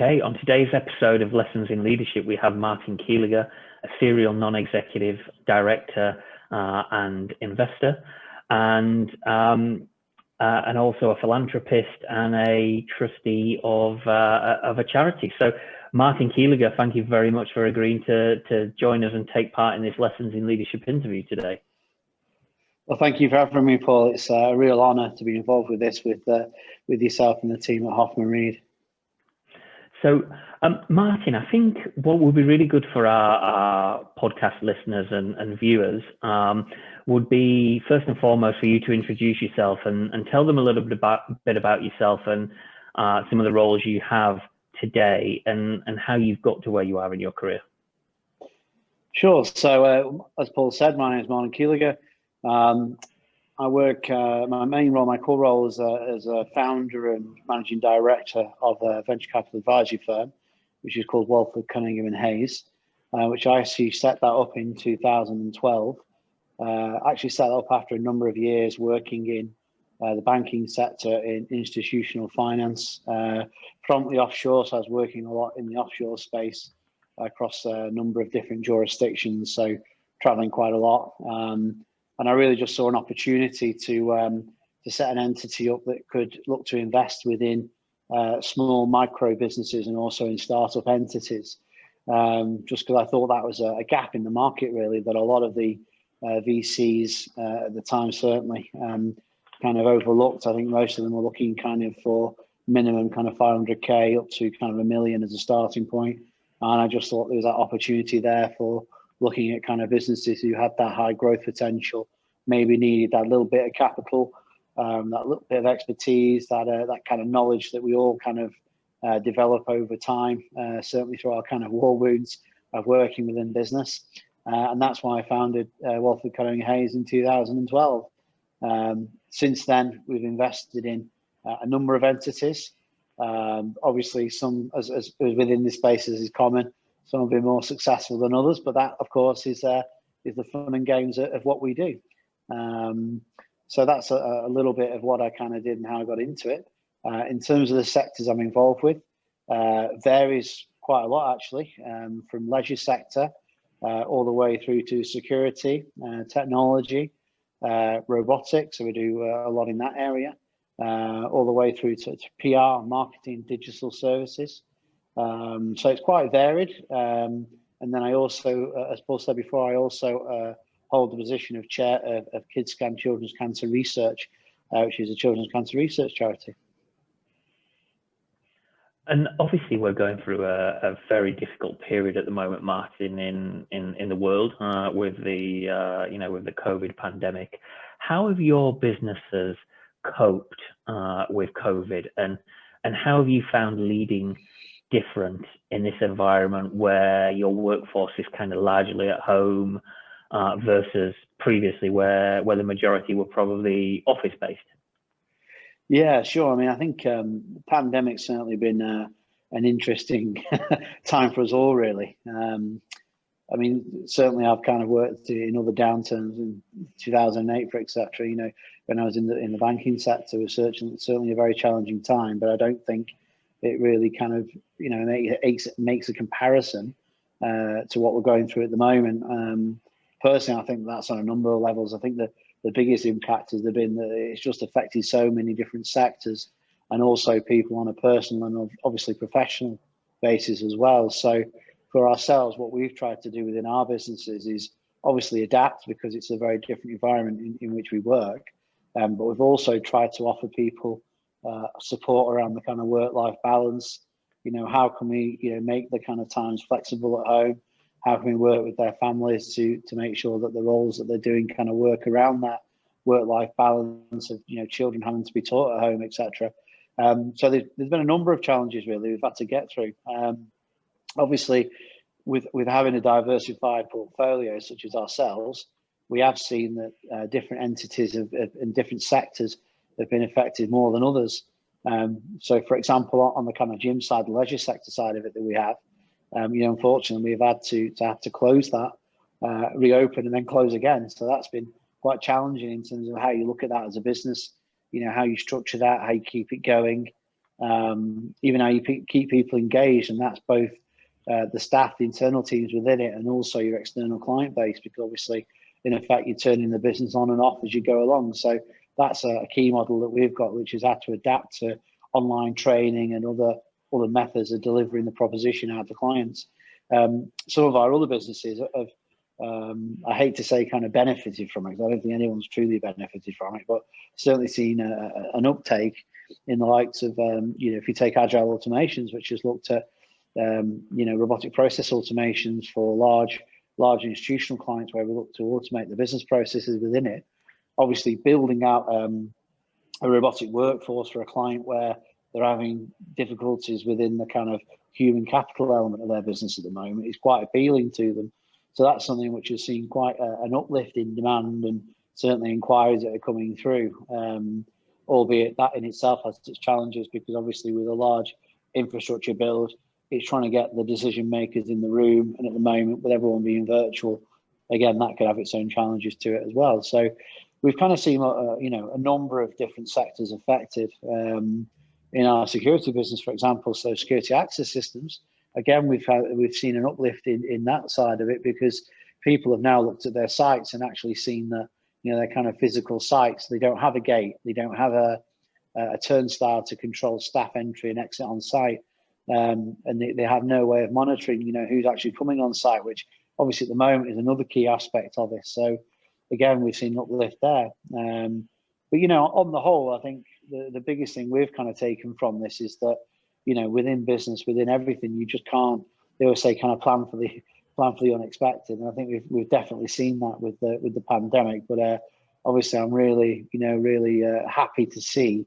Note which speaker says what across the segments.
Speaker 1: Okay, on today's episode of Lessons in Leadership, we have Martin Keelagher, a serial non-executive director and investor, and also a philanthropist and a trustee of a charity. So, Martin Keelagher, thank you very much for agreeing to join us and take part in this Lessons in Leadership interview today.
Speaker 2: Well, thank you for having me, Paul. It's a real honour to be involved with this with yourself and the team at Hoffman Reed.
Speaker 1: So, Martin, I think what would be really good for our podcast listeners and viewers would be, first and foremost, for you to introduce yourself and tell them a little bit about yourself and some of the roles you have today and how you've got to where you are in your career.
Speaker 2: Sure. So, as Paul said, my name is Martin Keelagher. I work, my core role is as a founder and managing director of a venture capital advisory firm, which is called Walford, Cunningham and Hayes, which I actually set that up in 2012. Actually set up after a number of years working in the banking sector in institutional finance, predominantly offshore. So I was working a lot in the offshore space across a number of different jurisdictions, so traveling quite a lot. And I really just saw an opportunity to set an entity up that could look to invest within small micro businesses and also in startup entities. Just because I thought that was a gap in the market, really, that a lot of the VCs at the time certainly kind of overlooked. I think most of them were looking kind of for minimum kind of 500K up to kind of $1 million as a starting point. And I just thought there was that opportunity there for looking at kind of businesses who had that high growth potential, maybe needed that little bit of capital, that little bit of expertise, that kind of knowledge that we all kind of develop over time, certainly through our kind of war wounds of working within business. And that's why I founded Walford, Cunningham Hayes in 2012. Since then, we've invested in a number of entities. Obviously, some as within this space as is common, some will be more successful than others, but that, of course, is the fun and games of what we do. So that's a little bit of what I kind of did and how I got into it. In terms of the sectors I'm involved with, varies quite a lot, actually, from leisure sector all the way through to security, technology, robotics. So we do a lot in that area, all the way through to PR, marketing, digital services. So it's quite varied. And then I also, as Paul said before, I also hold the position of chair of KidsCan Children's Cancer Research, which is a children's cancer research charity.
Speaker 1: And obviously, we're going through a very difficult period at the moment, Martin, in the world with the with the COVID pandemic. How have your businesses coped with COVID, and how have you found leading different in this environment where your workforce is kind of largely at home versus previously where the majority were probably office based?
Speaker 2: Yeah, sure. I mean, I think the pandemic's certainly been an interesting time for us all, really. I mean, certainly I've kind of worked in other downturns in 2008, for etc. You know, when I was in the banking sector, it was certainly a very challenging time. But I don't think it really kind of makes a comparison to what we're going through at the moment. Personally, I think that's on a number of levels. I think that the biggest impact has been that it's just affected so many different sectors and also people on a personal and obviously professional basis as well. So for ourselves, what we've tried to do within our businesses is obviously adapt because it's a very different environment in which we work. But we've also tried to offer people support around the kind of work-life balance. You know, how can we, make the kind of times flexible at home? How can we work with their families to make sure that the roles that they're doing kind of work around that work-life balance of, children having to be taught at home, etc. So there's been a number of challenges really we've had to get through. Obviously, with having a diversified portfolio such as ourselves, we have seen that different entities in different sectors have been affected more than others. So, for example, on the kind of gym side, the leisure sector side of it that we have, unfortunately, we've had to close that, reopen, and then close again. So that's been quite challenging in terms of how you look at that as a business. How you structure that, how you keep it going. even how you keep people engaged, and that's both the staff, the internal teams within it, and also your external client base, because obviously, in effect, you're turning the business on and off as you go along. So that's a key model that we've got, which is how to adapt to online training and other methods of delivering the proposition out to clients. Some of our other businesses have, I hate to say, kind of benefited from it, because I don't think anyone's truly benefited from it, but certainly seen an uptake in the likes of, if you take Agile Automations, which has looked at, robotic process automations for large institutional clients, where we look to automate the business processes within it. Obviously, building out a robotic workforce for a client where they're having difficulties within the kind of human capital element of their business at the moment is quite appealing to them. So that's something which has seen quite an uplift in demand, and certainly inquiries that are coming through, albeit that in itself has its challenges, because obviously with a large infrastructure build, it's trying to get the decision makers in the room, and at the moment with everyone being virtual, again, that could have its own challenges to it as well. So we've kind of seen a number of different sectors affected. In our security business, for example, so security access systems, again, we've seen an uplift in that side of it, because people have now looked at their sites and actually seen that, their kind of physical sites, they don't have a gate, they don't have a turnstile to control staff entry and exit on site, and they have no way of monitoring, who's actually coming on site, which obviously at the moment is another key aspect of it. So again, we've seen an uplift there. But on the whole, I think the biggest thing we've kind of taken from this is that, within business, within everything, you just can't, they always say, kind of plan for the unexpected. And I think we've definitely seen that with the pandemic. But obviously, I'm really happy to see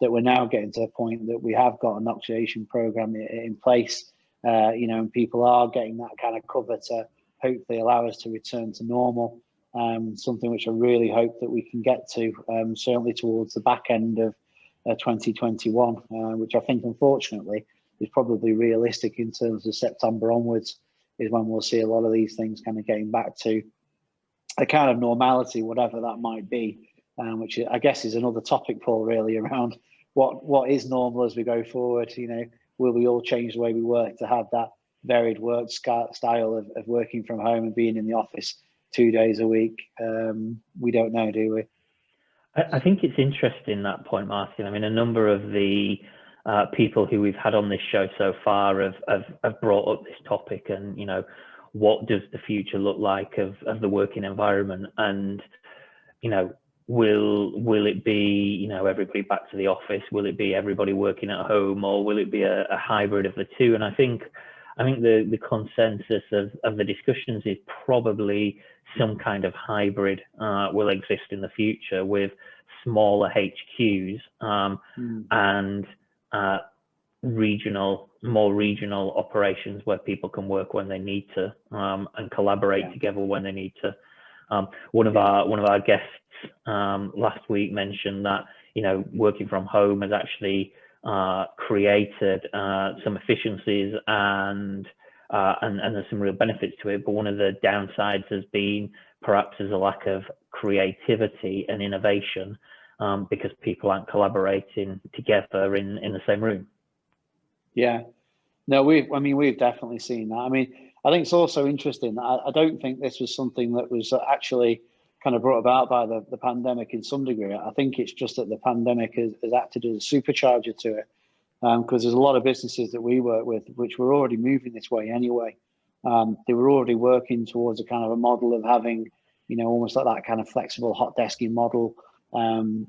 Speaker 2: that we're now getting to a point that we have got an inoculation program in place, and people are getting that kind of cover to hopefully allow us to return to normal. Something which I really hope that we can get to, certainly towards the back end of 2021, which I think, unfortunately, is probably realistic in terms of September onwards, is when we'll see a lot of these things kind of getting back to a kind of normality, whatever that might be, which I guess is another topic, Paul, really, around what is normal as we go forward. Will we all change the way we work to have that varied work style of working from home and being in the office 2 days a week? We don't know, do we?
Speaker 1: I think it's interesting, that point, Martin. I mean, a number of the people who we've had on this show so far have brought up this topic, and what does the future look like of the working environment, and will it be everybody back to the office? Will it be everybody working at home, or will it be a hybrid of the two? And I think the consensus of the discussions is probably some kind of hybrid will exist in the future, with smaller HQs and more regional operations where people can work when they need to, and collaborate together when they need to. One of our guests last week mentioned that working from home has actually created some efficiencies, and there's some real benefits to it. But one of the downsides has been perhaps there's a lack of creativity and innovation, because people aren't collaborating together in the same room. Yeah.
Speaker 2: No, we've definitely seen that. I mean, I think it's also interesting. I don't think this was something that was actually kind of brought about by the pandemic in some degree. I think it's just that the pandemic has acted as a supercharger to it, because there's a lot of businesses that we work with which were already moving this way anyway. They were already working towards a kind of a model of having, almost like that kind of flexible hot desking model,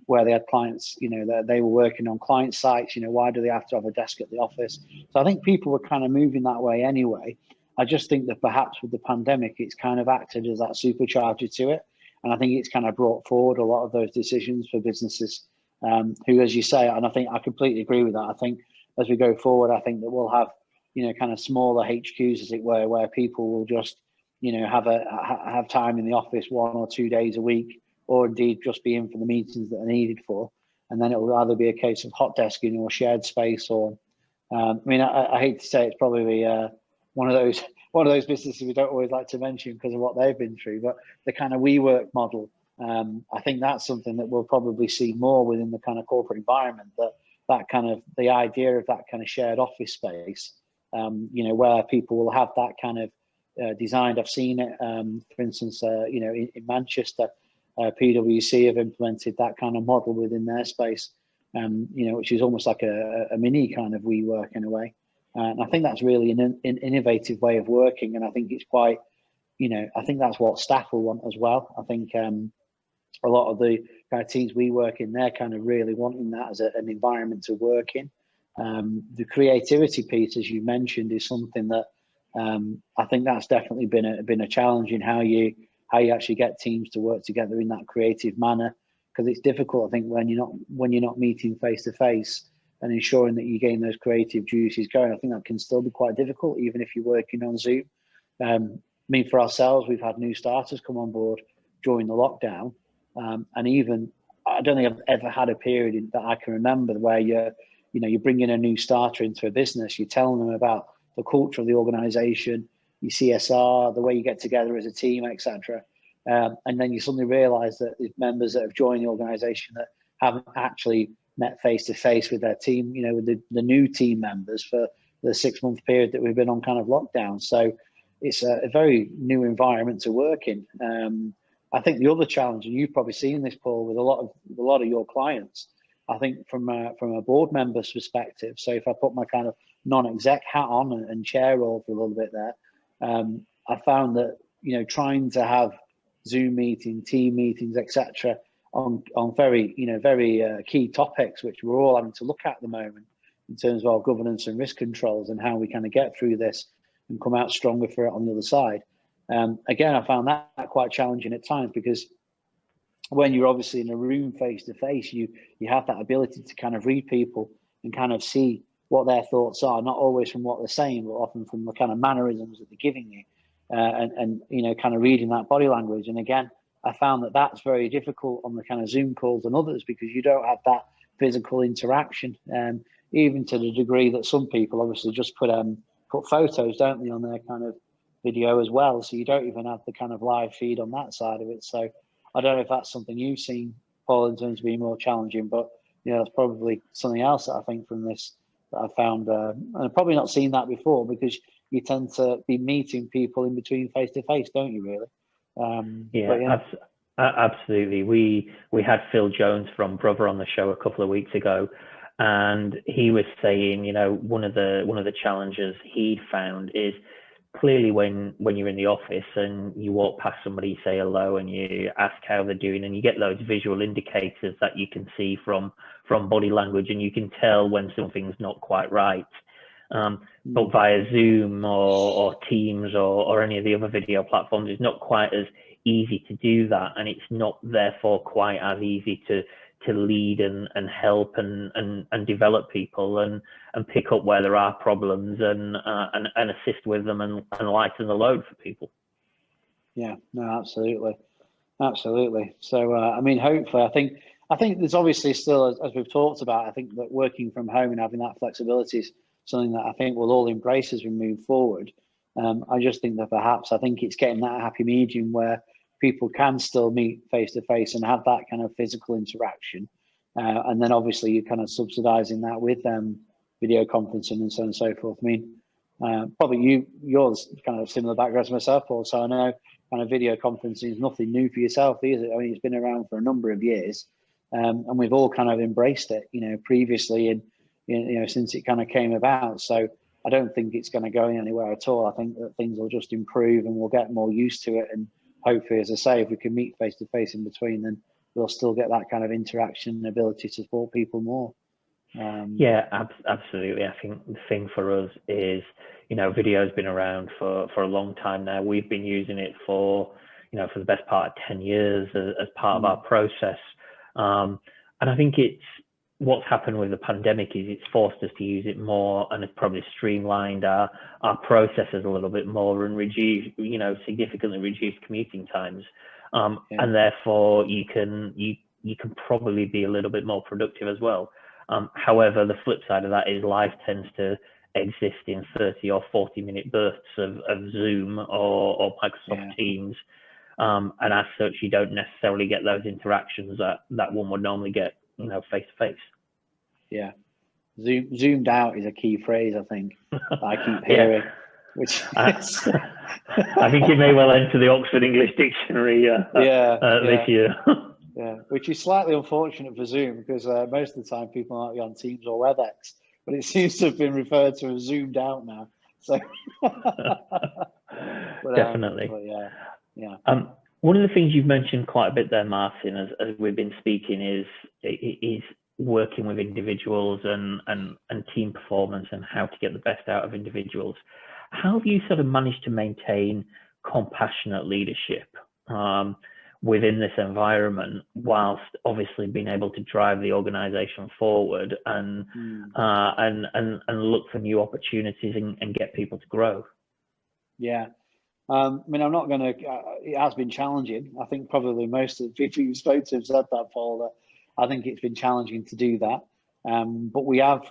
Speaker 2: where they had clients, that they were working on client sites. Why do they have to have a desk at the office? So I think people were kind of moving that way anyway. I just think that perhaps with the pandemic, it's kind of acted as that supercharger to it. And I think it's kind of brought forward a lot of those decisions for businesses who, as you say, and I think I completely agree with that. I think as we go forward, I think that we'll have, kind of smaller HQs, as it were, where people will just, have time in the office 1 or 2 days a week, or indeed just be in for the meetings that are needed for. And then it will either be a case of hot desking or shared space, or, I hate to say it's probably one of those businesses we don't always like to mention because of what they've been through, but the kind of WeWork model, I think that's something that we'll probably see more within the kind of corporate environment, that that kind of the idea of that kind of shared office space, where people will have that kind of designed. I've seen it, for instance, in Manchester, PwC have implemented that kind of model within their space, which is almost like a mini kind of WeWork in a way. And I think that's really an innovative way of working. And I think it's quite, I think that's what staff will want as well. I think a lot of the kind of teams we work in, they're kind of really wanting that as an environment to work in. The creativity piece, as you mentioned, is something that I think that's definitely been a challenge in how you actually get teams to work together in that creative manner, because it's difficult, I think, when you're not meeting face to face and ensuring that you gain those creative juices going. I think that can still be quite difficult, even if you're working on Zoom. For ourselves, we've had new starters come on board during the lockdown, and even I don't think I've ever had a period that I can remember where you're bringing a new starter into a business, you're telling them about the culture of the organisation, your CSR, the way you get together as a team, etc. And then you suddenly realise that the members that have joined the organisation that haven't actually met face to face with their team, with the new team members for the 6-month period that we've been on kind of lockdown. So it's a very new environment to work in. I think the other challenge, and you've probably seen this, Paul, with a lot of your clients, I think from a board member's perspective. So if I put my kind of non-exec hat on and chair role for a little bit there, I found that trying to have Zoom meetings, team meetings, etc., on very key topics, which we're all having to look at the moment in terms of our governance and risk controls and how we kind of get through this and come out stronger for it on the other side. Again, I found that quite challenging at times, because when you're obviously in a room face to face, you have that ability to kind of read people and kind of see what their thoughts are, not always from what they're saying, but often from the kind of mannerisms that they're giving you, and kind of reading that body language. And again, I found that that's very difficult on the kind of Zoom calls and others, because you don't have that physical interaction, even to the degree that some people obviously just put photos, don't they, on their kind of video as well. So you don't even have the kind of live feed on that side of it. So I don't know if that's something you've seen, Paul, in terms of being more challenging, but that's probably something else that I think from this that I found, and I've probably not seen that before, because you tend to be meeting people in between face to face, don't you, really?
Speaker 1: Absolutely. We had Phil Jones from Brother on the show a couple of weeks ago, and he was saying, one of the challenges he found is clearly when you're in the office and you walk past somebody, say hello, and you ask how they're doing, and you get those visual indicators that you can see from body language, and you can tell when something's not quite right. But via Zoom or Teams or any of the other video platforms, it's not quite as easy to do that, and it's not therefore quite as easy to lead and help and develop people and pick up where there are problems and assist with them and lighten the load for people.
Speaker 2: Yeah, no, absolutely. So hopefully, I think there's obviously still, as we've talked about, I think that working from home and having that flexibility is something that I think we'll all embrace as we move forward. I just think that perhaps I think it's getting that happy medium where people can still meet face to face and have that kind of physical interaction, and then obviously you're kind of subsidising that with video conferencing and so on and so forth. Probably yours kind of similar background to myself, Paul. So I know kind of video conferencing is nothing new for yourself, is it? It's been around for a number of years, and we've all kind of embraced it, previously and since it kind of came about. So I don't think it's going to go anywhere at all. I think that things will just improve and we'll get more used to it. And hopefully, as I say, if we can meet face to face in between, then we'll still get that kind of interaction and ability to support people more.
Speaker 1: Yeah, absolutely. I think the thing for us is, video has been around for a long time now. We've been using it for the best part of 10 years as part of our process. And I think what's happened with the pandemic is it's forced us to use it more, and it's probably streamlined our processes a little bit more and significantly reduced commuting times. And therefore you can probably be a little bit more productive as well. However, the flip side of that is life tends to exist in 30 or 40-minute bursts of Zoom or Microsoft Teams. And as such, you don't necessarily get those interactions that one would normally get, face to face.
Speaker 2: Yeah, Zoomed out is a key phrase, I think, that I keep
Speaker 1: Yeah.
Speaker 2: hearing, which
Speaker 1: I,
Speaker 2: is
Speaker 1: I think it may well enter the Oxford English Dictionary
Speaker 2: yeah,
Speaker 1: this year.
Speaker 2: yeah, which is slightly unfortunate for Zoom because most of the time people might be on Teams or WebEx, but it seems to have been referred to as zoomed out now. So,
Speaker 1: Definitely.
Speaker 2: but yeah, yeah.
Speaker 1: One of the things you've mentioned quite a bit there, Martin, as we've been speaking, is working with individuals and team performance and how to get the best out of individuals. How have you sort of managed to maintain compassionate leadership within this environment, whilst obviously being able to drive the organisation forward and look for new opportunities and get people to grow?
Speaker 2: Yeah. I mean, I'm not going to. It has been challenging. I think probably most of the people you spoke to have said that, Paul. That I think it's been challenging to do that. But we have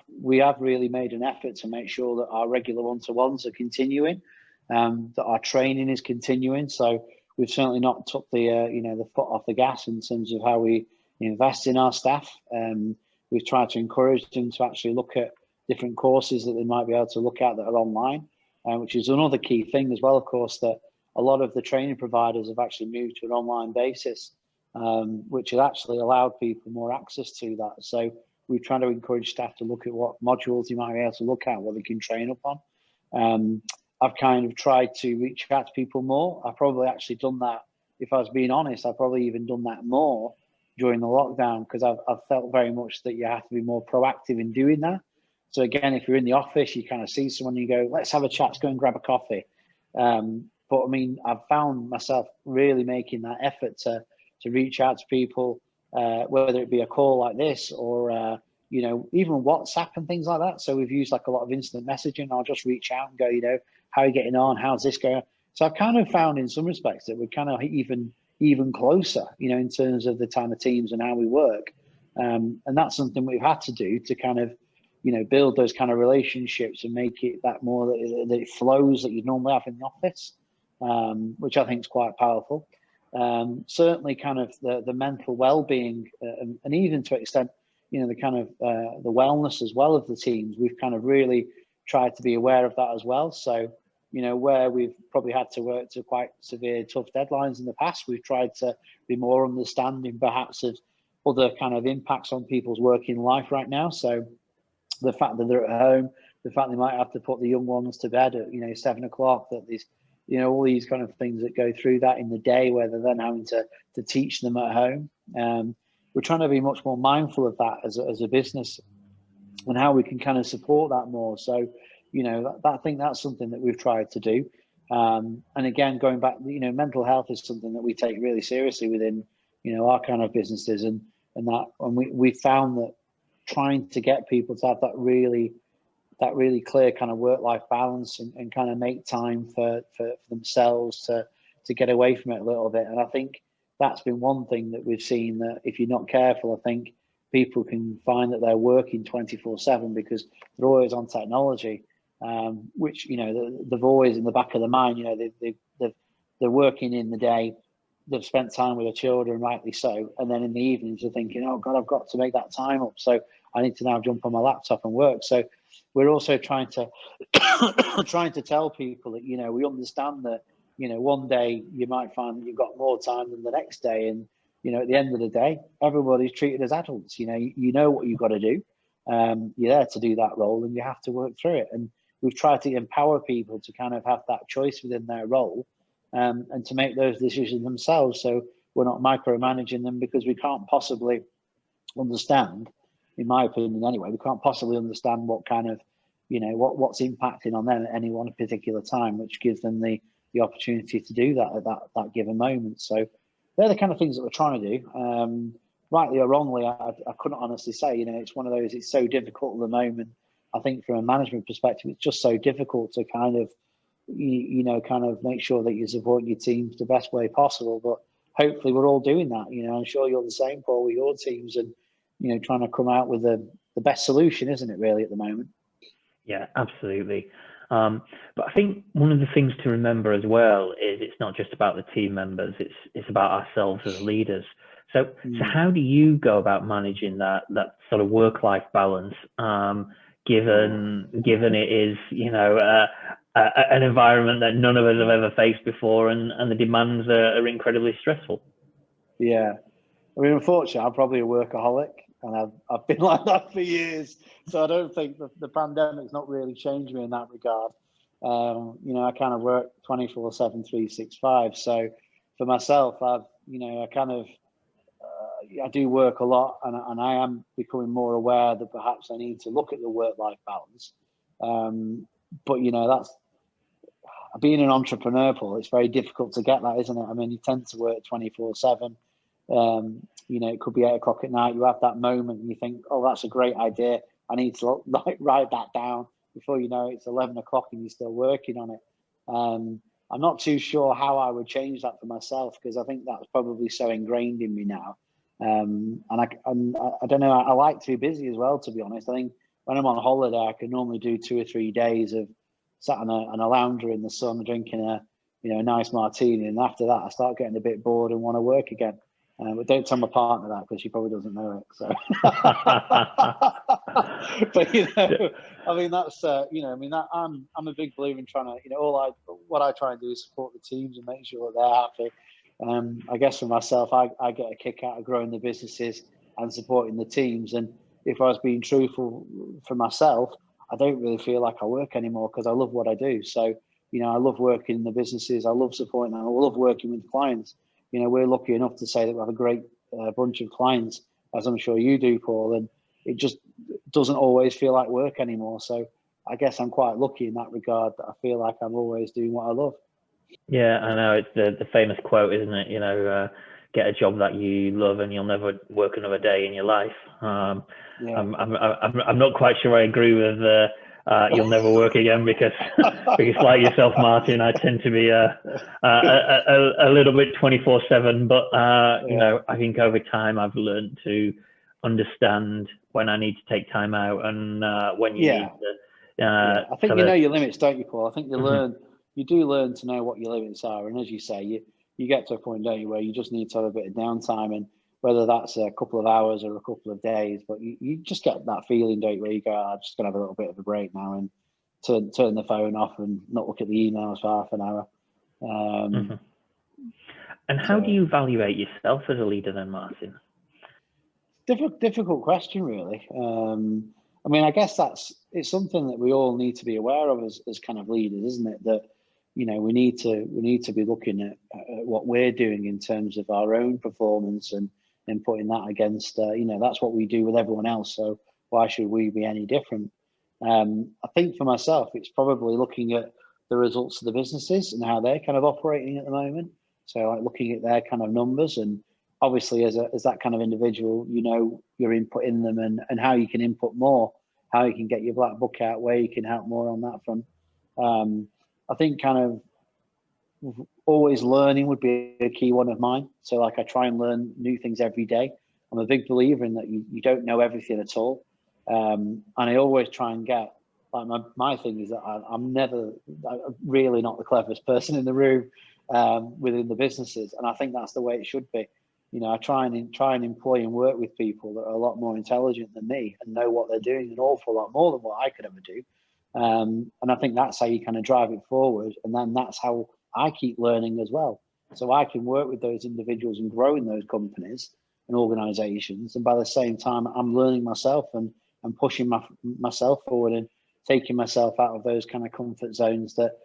Speaker 2: really made an effort to make sure that our regular one-to-ones are continuing, that our training is continuing. So we've certainly not took the the foot off the gas in terms of how we invest in our staff. We've tried to encourage them to actually look at different courses that they might be able to look at that are online. Which is another key thing as well, of course, that a lot of the training providers have actually moved to an online basis, which has actually allowed people more access to that. So we're trying to encourage staff to look at what modules you might be able to look at, what they can train up on. I've kind of tried to reach out to people more. I've probably actually done that, if I was being honest, I've probably even done that more during the lockdown because I've felt very much that you have to be more proactive in doing that. So again, if you're in the office, you kind of see someone, you go, let's have a chat, let's go and grab a coffee. But I mean, I've found myself really making that effort to reach out to people, whether it be a call like this or, even WhatsApp and things like that. So we've used like a lot of instant messaging. I'll just reach out and go, how are you getting on? How's this going? So I've kind of found in some respects that we're kind of even closer, in terms of the kind of teams and how we work. And that's something we've had to do to kind of, build those kind of relationships and make it that more that it flows that you'd normally have in the office, which I think is quite powerful. Certainly kind of the mental well-being and even to an extent, the kind of the wellness as well of the teams, we've kind of really tried to be aware of that as well. So, where we've probably had to work to quite severe, tough deadlines in the past, we've tried to be more understanding perhaps of other kind of impacts on people's working life right now. So the fact that they're at home, the fact they might have to put the young ones to bed at 7 o'clock, that these all these kind of things that go through that in the day where they're then having to teach them at home. We're trying to be much more mindful of that as a business and how we can kind of support that more. So I think that's something that we've tried to do. And again, going back, mental health is something that we take really seriously within our kind of businesses, and we found that trying to get people to have that really clear kind of work-life balance and kind of make time for themselves to get away from it a little bit. And I think that's been one thing that we've seen, that if you're not careful, I think people can find that they're working 24/7 because they're always on technology, which they've always in the back of the mind. They're working in the day, they've spent time with their children, rightly so, and then in the evenings they're thinking, oh God, I've got to make that time up, so I need to now jump on my laptop and work. So we're also trying to tell people that we understand that one day you might find that you've got more time than the next day, and at the end of the day everybody's treated as adults. You know what you've got to do. You're there to do that role and you have to work through it, and we've tried to empower people to kind of have that choice within their role, and to make those decisions themselves. So we're not micromanaging them, because we can't possibly understand, in my opinion anyway, we can't possibly understand what kind of, what's impacting on them at any one particular time, which gives them the opportunity to do that at that given moment. So they're the kind of things that we're trying to do. Rightly or wrongly, I couldn't honestly say. It's one of those, it's so difficult at the moment. I think from a management perspective, it's just so difficult to kind of, kind of make sure that you support your teams the best way possible. But hopefully we're all doing that. I'm sure you're the same, Paul, with your teams, and trying to come out with the best solution, isn't it, really, at the moment?
Speaker 1: Yeah, absolutely. But I think one of the things to remember as well is it's not just about the team members, it's about ourselves as leaders. So how do you go about managing that sort of work-life balance, given it is, an environment that none of us have ever faced before, and the demands are incredibly stressful?
Speaker 2: Yeah. I mean, unfortunately, I'm probably a workaholic, and I've been like that for years. So I don't think the pandemic's not really changed me in that regard. I kind of work 24/7, 365. So for myself, I do work a lot, and I am becoming more aware that perhaps I need to look at the work-life balance. But that's being an entrepreneur, Paul. It's very difficult to get that, isn't it? I mean, you tend to work 24/7. It could be 8 o'clock at night. You have that moment and you think, oh, that's a great idea. I need to write that down. Before you know it, it's 11 o'clock and you're still working on it. I'm not too sure how I would change that for myself, because I think that's probably so ingrained in me now. And I don't know. I like to be busy as well, to be honest. I think when I'm on holiday, I can normally do 2 or 3 days of sat on a lounger in the sun, drinking a nice martini, and after that, I start getting a bit bored and want to work again. But don't tell my partner that, because she probably doesn't know it. So, but I mean, that's I'm a big believer in trying to, what I try and do is support the teams and make sure that they're happy. I guess for myself, I get a kick out of growing the businesses and supporting the teams. And if I was being truthful for myself, I don't really feel like I work anymore, because I love what I do. So, I love working in the businesses. I love supporting them. I love working with clients. We're lucky enough to say that we have a great bunch of clients, as I'm sure you do, Paul, and it just doesn't always feel like work anymore. So I guess I'm quite lucky in that regard, that I feel like I'm always doing what I love.
Speaker 1: Yeah, I know, it's the famous quote, isn't it? Get a job that you love and you'll never work another day in your life.
Speaker 2: Yeah.
Speaker 1: I'm not quite sure I agree with you'll never work again, because because like yourself, Martin, I tend to be a little bit 24/7. But I think over time I've learned to understand when I need to take time out, and when you need to.
Speaker 2: I think you know your limits, don't you, Paul? I think
Speaker 1: Mhm.
Speaker 2: you do learn to know what your limits are, and as you say, you get to a point, don't you, where you just need to have a bit of downtime, and whether that's a couple of hours or a couple of days, but you just get that feeling, don't you, where you go, I'm just gonna have a little bit of a break now, and turn the phone off and not look at the emails for half an hour.
Speaker 1: Mhm. And how do you evaluate yourself as a leader then, Martin?
Speaker 2: Difficult question, really. I mean, I guess it's something that we all need to be aware of as kind of leaders, isn't it? That we need to be looking at what we're doing in terms of our own performance, and putting that against that's what we do with everyone else. So why should we be any different? I think for myself, it's probably looking at the results of the businesses and how they're kind of operating at the moment. So like looking at their kind of numbers, and obviously as that kind of individual, your input in them, and how you can input more, how you can get your black book out, where you can help more on that front. I think kind of always learning would be a key one of mine. So like I try and learn new things every day. I'm a big believer in that you don't know everything at all. And I always try and get, like my thing is that I'm really not the cleverest person in the room within the businesses. And I think that's the way it should be. I try and employ and work with people that are a lot more intelligent than me and know what they're doing an awful lot more than what I could ever do. And I think that's how you kind of drive it forward. And then that's how I keep learning as well. So I can work with those individuals and grow in those companies and organizations. And by the same time, I'm learning myself and pushing myself forward, and taking myself out of those kind of comfort zones that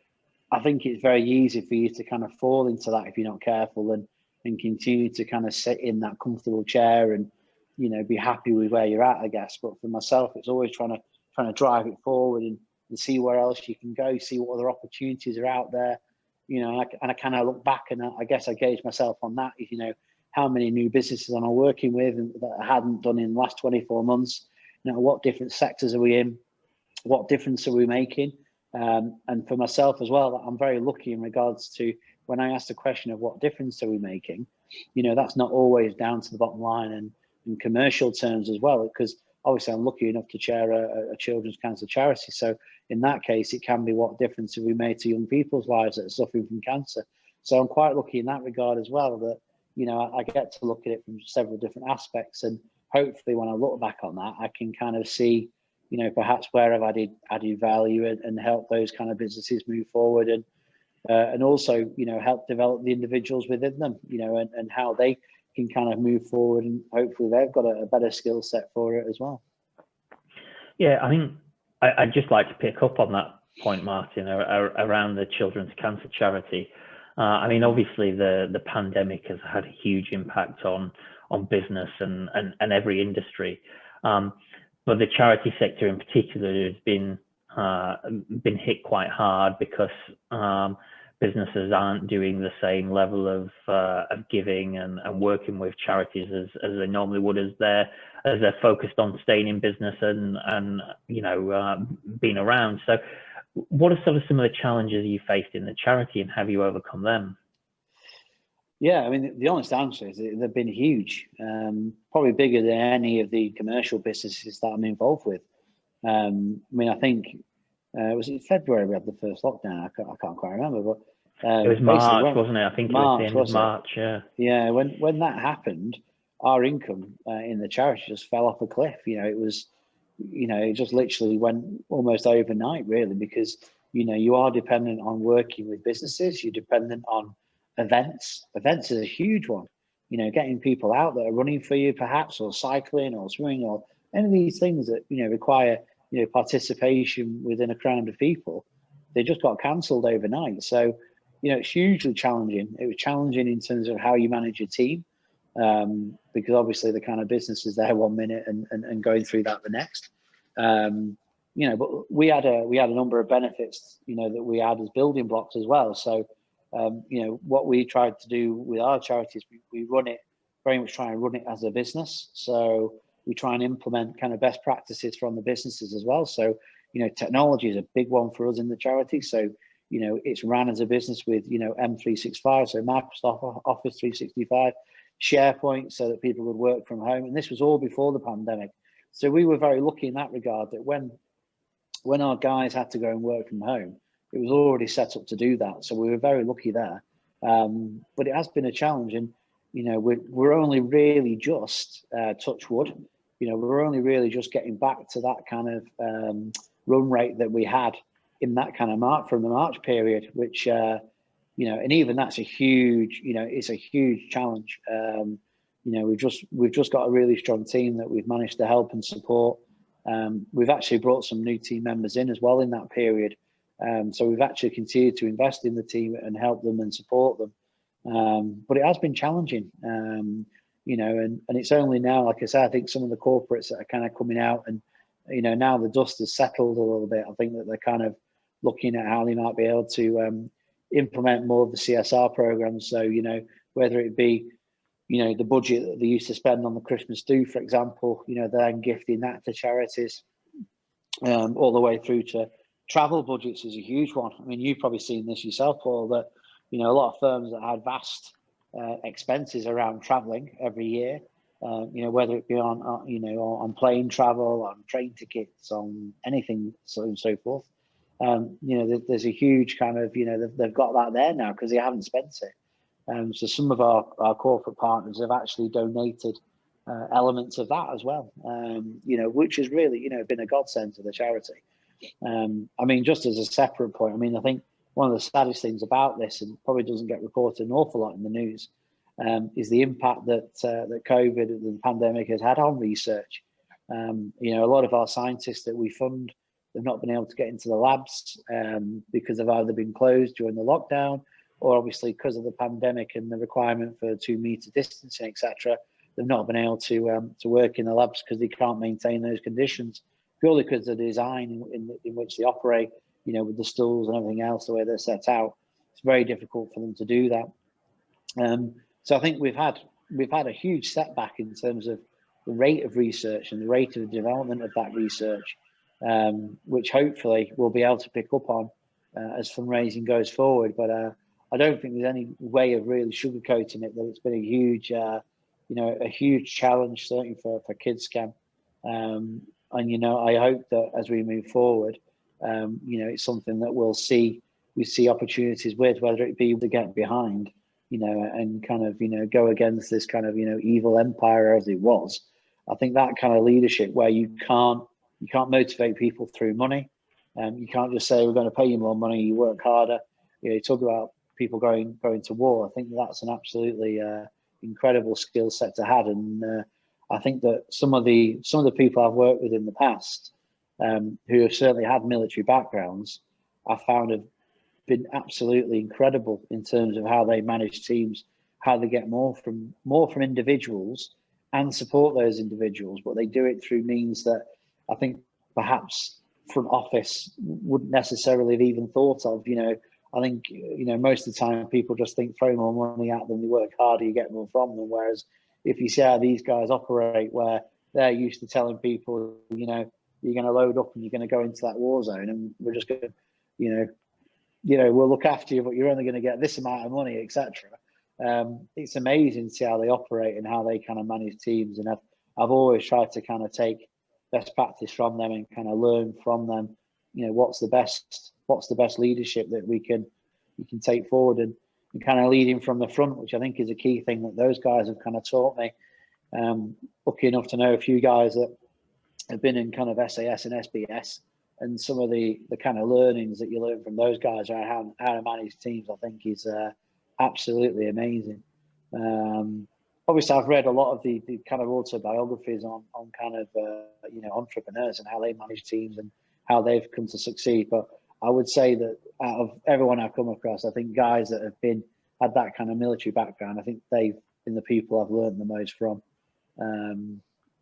Speaker 2: I think it's very easy for you to kind of fall into that if you're not careful, and continue to kind of sit in that comfortable chair and be happy with where you're at, I guess. But for myself, it's always trying to drive it forward, and see where else you can go, see what other opportunities are out there. And I kind of look back, and I guess I gauge myself on that. How many new businesses am I working with and that I hadn't done in the last 24 months? What different sectors are we in? What difference are we making? And for myself as well, I'm very lucky in regards to when I ask the question of what difference are we making, that's not always down to the bottom line and in commercial terms as well, because obviously I'm lucky enough to chair a children's cancer charity. So in that case, it can be what difference have we made to young people's lives that are suffering from cancer. So I'm quite lucky in that regard as well, that, I get to look at it from several different aspects, and hopefully when I look back on that, I can kind of see, perhaps where I've added value and help those kind of businesses move forward, and also, help develop the individuals within them, and how they can kind of move forward, and hopefully they've got a better skill set for it as well.
Speaker 1: Yeah, I mean, I'd just like to pick up on that point, Martin, around the children's cancer charity. I mean, obviously the pandemic has had a huge impact on business and every industry, but the charity sector in particular has been hit quite hard because businesses aren't doing the same level of giving and working with charities as they normally would, as they're focused on staying in business and being around. So what are some of the challenges you faced in the charity, and have you overcome them?
Speaker 2: Yeah, I mean, the honest answer is they've been huge, probably bigger than any of the commercial businesses that I'm involved with. I mean, I think, was it February we had the first lockdown? I can't quite remember, but
Speaker 1: it was March, wasn't it? I think March, it was the end of March. Yeah.
Speaker 2: Yeah, when that happened, our income in the charity just fell off a cliff. It was, it just literally went almost overnight, really, because you are dependent on working with businesses. You're dependent on events. Events is a huge one. Getting people out that are running for you, perhaps, or cycling or swimming, or any of these things that require participation within a crowd of people. They just got cancelled overnight. So it's hugely challenging. It was challenging in terms of how you manage your team, because obviously the kind of business is there one minute and going through that the next. But we had a number of benefits, that we had as building blocks as well. So what we tried to do with our charities, we very much try and run it as a business. So we try and implement kind of best practices from the businesses as well. So technology is a big one for us in the charity. So it's ran as a business with M365, so Microsoft Office 365, SharePoint, so that people would work from home. And this was all before the pandemic. So we were very lucky in that regard, that when our guys had to go and work from home, it was already set up to do that. So we were very lucky there. But it has been a challenge, and we're only really just touch wood. We're only really just getting back to that kind of run rate that we had in that kind of from the March period, which and even that's a huge, it's a huge challenge. We've just got a really strong team that we've managed to help and support. We've actually brought some new team members in as well in that period. So we've actually continued to invest in the team and help them and support them. But it has been challenging, and it's only now, like I said, I think some of the corporates that are kind of coming out, and now the dust has settled a little bit. I think that they're kind of looking at how they might be able to implement more of the CSR programs. So whether it be the budget that they used to spend on the Christmas do, for example, they're then gifting that to charities, all the way through to travel budgets is a huge one. I mean, you've probably seen this yourself, Paul, that a lot of firms that had vast expenses around traveling every year, whether it be on plane travel, on train tickets, on anything, so on and so forth. There's a huge kind of, they've got that there now because they haven't spent it. So some of our corporate partners have actually donated elements of that as well, which has really, been a godsend to the charity. I mean, just as a separate point, I mean, I think one of the saddest things about this, and probably doesn't get reported an awful lot in the news, is the impact that COVID and the pandemic has had on research. A lot of our scientists that we fund, they've not been able to get into the labs because they've either been closed during the lockdown, or obviously because of the pandemic and the requirement for 2 meter distancing, etc. They've not been able to work in the labs because they can't maintain those conditions, purely because of the design in which they operate, with the stools and everything else, the way they're set out. It's very difficult for them to do that. So I think we've had a huge setback in terms of the rate of research and the rate of development of that research, which hopefully we'll be able to pick up on as fundraising goes forward. But I don't think there's any way of really sugarcoating it that it's been a huge, a huge challenge, certainly for KidsCam. And I hope that as we move forward, it's something that we see opportunities with, whether it be to get behind, and kind of, go against this kind of, evil empire as it was. I think that kind of leadership where you can't motivate people through money. You can't just say we're going to pay you more money, you work harder. You talk about people going to war. I think that's an absolutely incredible skill set to have, and I think that some of the people I've worked with in the past, who have certainly had military backgrounds, I found have been absolutely incredible in terms of how they manage teams, how they get more from individuals and support those individuals, but they do it through means that I think perhaps front office wouldn't necessarily have even thought of. I think, most of the time people just think throw more money at them, they work harder, you get more from them. Whereas if you see how these guys operate, where they're used to telling people, you're going to load up and you're going to go into that war zone, and we're just going to, we'll look after you, but you're only going to get this amount of money, etc. It's amazing to see how they operate and how they kind of manage teams. And I've always tried to kind of take best practice from them and kind of learn from them. What's the best leadership that we can take forward, and kind of leading from the front, which I think is a key thing that those guys have kind of taught me. Lucky enough to know a few guys that have been in kind of SAS and SBS, and some of the kind of learnings that you learn from those guys around how to manage teams, I think is absolutely amazing. Obviously, I've read a lot of the kind of autobiographies on kind of entrepreneurs and how they manage teams and how they've come to succeed. But I would say that out of everyone I've come across, I think guys that have had that kind of military background, I think they've been the people I've learned the most from.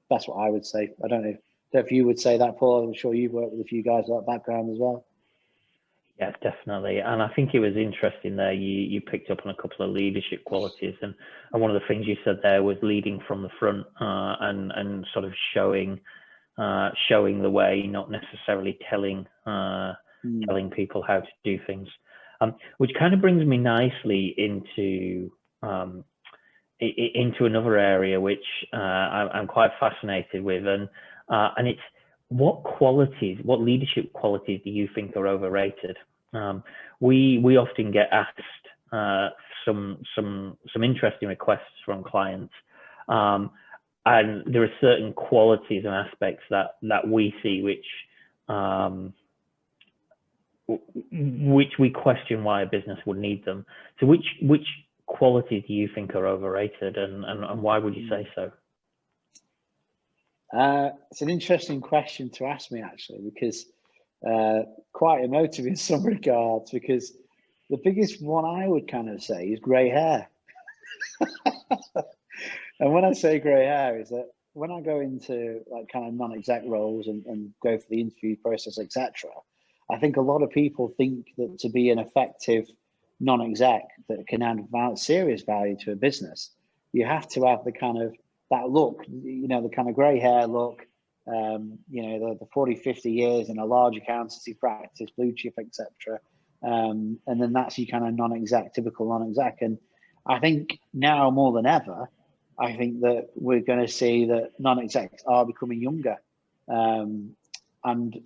Speaker 2: That's what I would say. I don't know if you would say that, Paul. I'm sure you've worked with a few guys with that background as well.
Speaker 1: Yeah, definitely. And I think it was interesting there. You picked up on a couple of leadership qualities, and one of the things you said there was leading from the front, and sort of showing the way, not necessarily telling people how to do things. Which kind of brings me nicely into another area which I'm quite fascinated with, and it's what leadership qualities do you think are overrated? We often get asked some interesting requests from clients, and there are certain qualities and aspects that we see which we question why a business would need them. So which qualities do you think are overrated, and why would you say so?
Speaker 2: It's an interesting question to ask me, actually, because quite emotive in some regards, because the biggest one I would kind of say is grey hair. And when I say grey hair, is that when I go into like kind of non-exec roles and go for the interview process, etc., I think a lot of people think that to be an effective non-exec that can add serious value to a business, you have to have the kind of that look, the kind of grey hair look, the 40, 50 years in a large accountancy practice, blue chip, etc. And then that's your kind of non-exec, typical non-exec. And I think now more than ever, I think that we're going to see that non-execs are becoming younger. And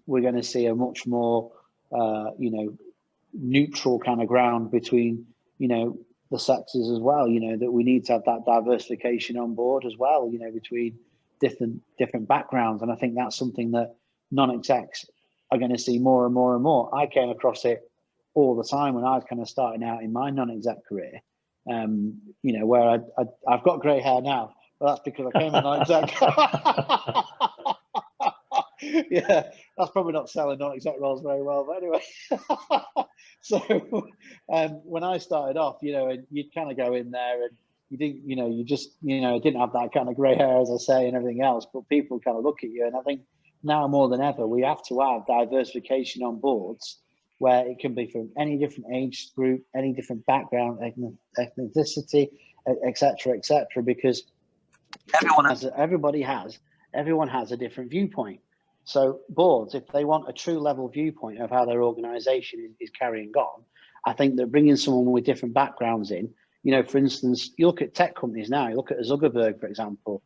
Speaker 2: we're going to see a much more, neutral kind of ground between, the sexes as well, that we need to have that diversification on board as well, between different backgrounds. And I think that's something that non-execs are going to see more and more and more. I came across it all the time when I was kind of starting out in my non-exec career, where I've got grey hair now, but that's because I came in non-exec. Yeah, that's probably not selling non-exec roles very well, but anyway. So when I started off, and you'd kind of go in there and you didn't, you just, didn't have that kind of grey hair, as I say, and everything else, but people kind of look at you. And I think now more than ever, we have to have diversification on boards where it can be from any different age group, any different background, ethnicity, etc., because everyone has a different viewpoint. So boards, if they want a true level viewpoint of how their organization is carrying on, I think that bringing someone with different backgrounds in, for instance, you look at tech companies now, you look at Zuckerberg, for example,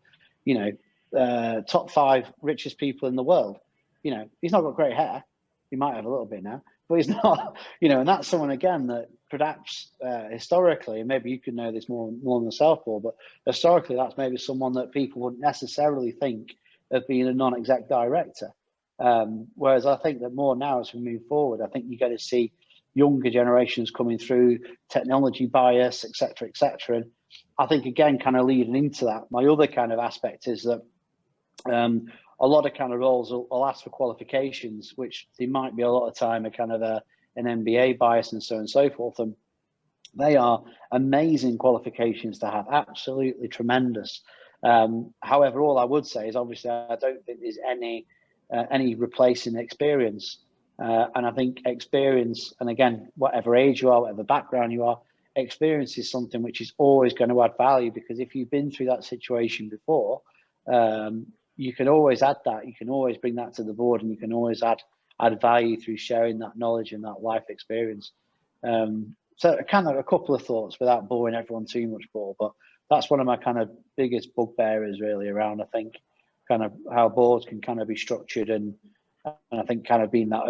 Speaker 2: top 5 richest people in the world, he's not got great hair. He might have a little bit now, but he's not, and that's someone, again, that perhaps historically, and maybe you could know this more than myself, Paul, but historically that's maybe someone that people wouldn't necessarily think of being a non-exec director. Whereas I think that more now as we move forward, I think you get to see younger generations coming through, technology bias, etc., etc. And I think again, kind of leading into that, my other kind of aspect is that a lot of kind of roles will ask for qualifications, which there might be a lot of time a kind of an MBA bias and so on and so forth. And they are amazing qualifications to have, absolutely tremendous. However, all I would say is obviously I don't think there's any replacing experience. And I think experience, and again, whatever age you are, whatever background you are, experience is something which is always going to add value, because if you've been through that situation before, you can always add that. You can always bring that to the board, and you can always add value through sharing that knowledge and that life experience. So kind of a couple of thoughts without boring everyone too much, Paul, but that's one of my kind of biggest bugbearers really around, I think, kind of how boards can kind of be structured, and I think kind of being that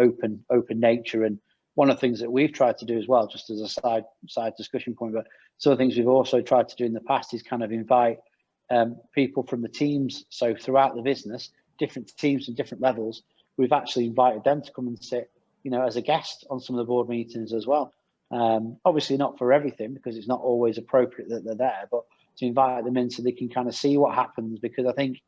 Speaker 2: open nature. And one of the things that we've tried to do as well, just as a side discussion point, but some of the things we've also tried to do in the past is kind of invite people from the teams. So throughout the business, different teams and different levels, we've actually invited them to come and sit, as a guest on some of the board meetings as well. Obviously not for everything, because it's not always appropriate that they're there, but to invite them in so they can kind of see what happens, because I think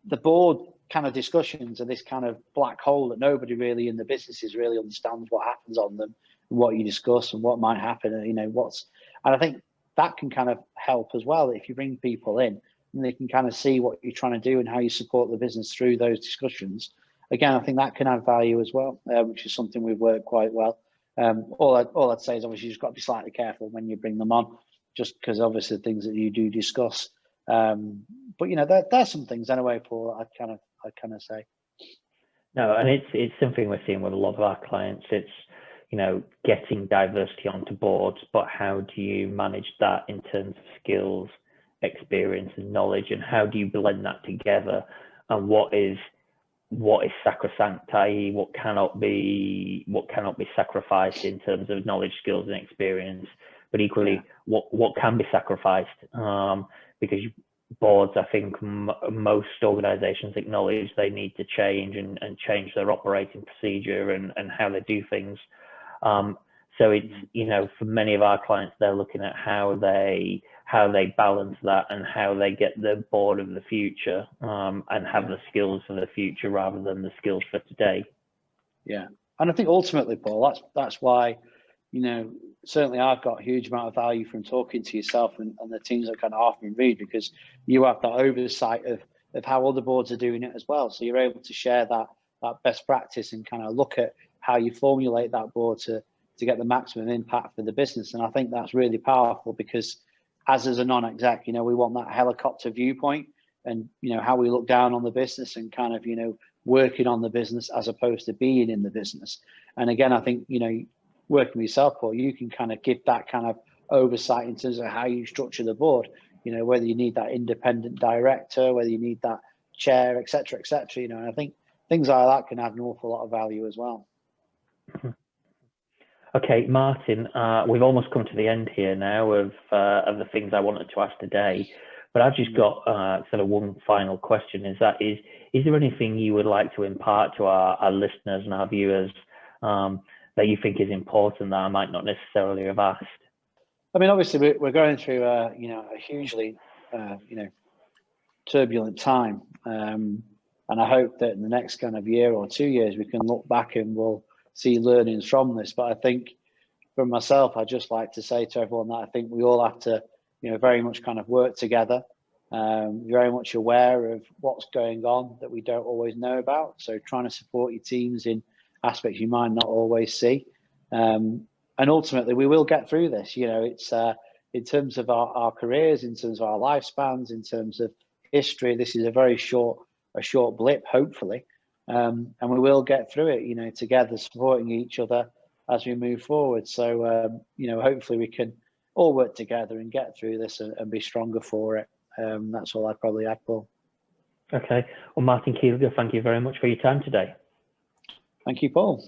Speaker 2: the board kind of discussions are this kind of black hole that nobody really in the businesses really understands what happens on them and what you discuss and what might happen, and and I think that can kind of help as well if you bring people in and they can kind of see what you're trying to do and how you support the business through those discussions. Again, I think that can add value as well, which is something we've worked quite well. All I'd say is obviously you've got to be slightly careful when you bring them on, just because obviously the things that you do discuss. But there's some things anyway, Paul, I'd kind of say.
Speaker 1: No, and it's something we're seeing with a lot of our clients. It's getting diversity onto boards, but how do you manage that in terms of skills, experience, and knowledge, and how do you blend that together? And what is sacrosanct, i.e., what cannot be sacrificed in terms of knowledge, skills, and experience, but equally what can be sacrificed, because boards, I think most organizations acknowledge they need to change and change their operating procedure and how they do things. So it's, for many of our clients, they're looking at how they balance that and how they get the board of the future, and have the skills for the future rather than the skills for today.
Speaker 2: Yeah. And I think ultimately, Paul, that's why, certainly I've got a huge amount of value from talking to yourself and the teams that kind of often read, because you have that oversight of how other boards are doing it as well. So you're able to share that best practice and kind of look at how you formulate that board to get the maximum impact for the business. And I think that's really powerful, because as a non-exec, we want that helicopter viewpoint and, how we look down on the business and kind of, working on the business as opposed to being in the business. And again, I think, working with yourself, Paul, you can kind of give that kind of oversight in terms of how you structure the board, whether you need that independent director, whether you need that chair, et cetera, and I think things like that can add an awful lot of value as well.
Speaker 1: Okay, Martin, we've almost come to the end here now of the things I wanted to ask today, but I've just got sort of one final question. Is there anything you would like to impart to our listeners and our viewers that you think is important that I might not necessarily have asked?
Speaker 2: I mean, obviously we're going through a hugely turbulent time, and I hope that in the next kind of year or 2 years we can look back and we'll see learnings from this. But I think for myself, I'd just like to say to everyone that I think we all have to very much kind of work together, very much aware of what's going on that we don't always know about, so trying to support your teams in aspects you might not always see, and ultimately we will get through this. It's in terms of our careers, in terms of our lifespans, in terms of history, this is a very short blip, hopefully, and we will get through it together, supporting each other as we move forward. So hopefully we can all work together and get through this and be stronger for it. That's all I'd probably add, Paul.
Speaker 1: Okay, well, Martin Keelagher, thank you very much for your time today.
Speaker 2: Thank you, Paul.